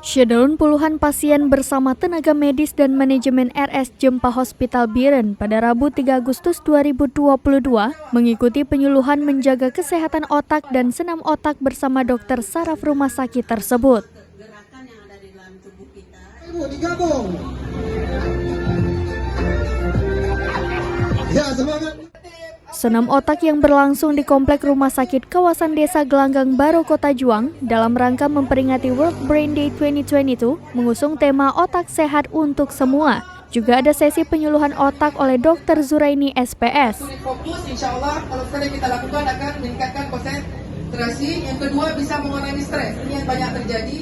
Shutdown puluhan pasien bersama tenaga medis dan manajemen RS Jempa Hospital Biren pada Rabu 3 Agustus 2022 mengikuti penyuluhan menjaga kesehatan otak dan senam otak bersama dokter saraf rumah sakit tersebut. Senam otak yang berlangsung di Komplek Rumah Sakit kawasan Desa Gelanggang Baru, Kota Juang dalam rangka memperingati World Brain Day 2022 mengusung tema otak sehat untuk semua. Juga ada sesi penyuluhan otak oleh Dr. Zuraini SPS. Fokus, insya Allah kalau sekali kita lakukan akan meningkatkan konsentrasi. Yang kedua bisa mengurangi stres. Ini yang banyak terjadi.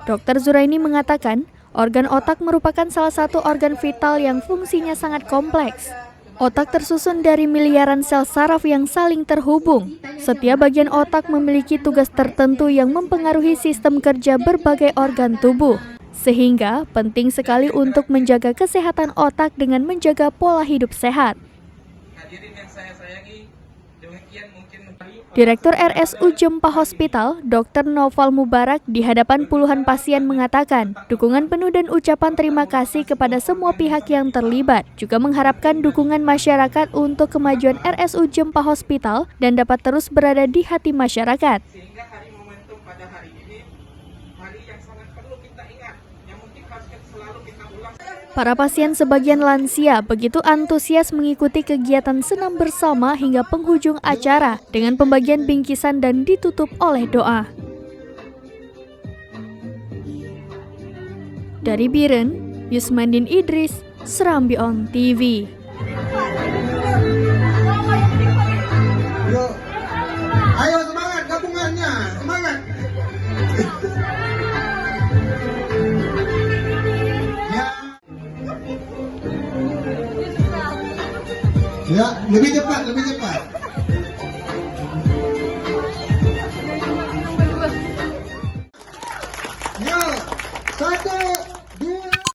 Dr. Zuraini mengatakan, organ otak merupakan salah satu organ vital yang fungsinya sangat kompleks. Otak tersusun dari miliaran sel saraf yang saling terhubung. Setiap bagian otak memiliki tugas tertentu yang mempengaruhi sistem kerja berbagai organ tubuh. Sehingga penting sekali untuk menjaga kesehatan otak dengan menjaga pola hidup sehat. Direktur RSU Jempa Hospital, Dr. Noval Mubarak, di hadapan puluhan pasien mengatakan dukungan penuh dan ucapan terima kasih kepada semua pihak yang terlibat, juga mengharapkan dukungan masyarakat untuk kemajuan RSU Jempa Hospital dan dapat terus berada di hati masyarakat. Sehingga hari momentum pada hari ini, hari yang sangat perlu kita ingat, yang mungkin harus selalu kita ulang. Para pasien sebagian lansia begitu antusias mengikuti kegiatan senam bersama hingga penghujung acara dengan pembagian bingkisan dan ditutup oleh doa. Dari Biren, Yusmandin Idris, Serambi On TV. Yuk. Ayo semangat gabungannya, semangat. Ya, lebih cepat, lebih cepat.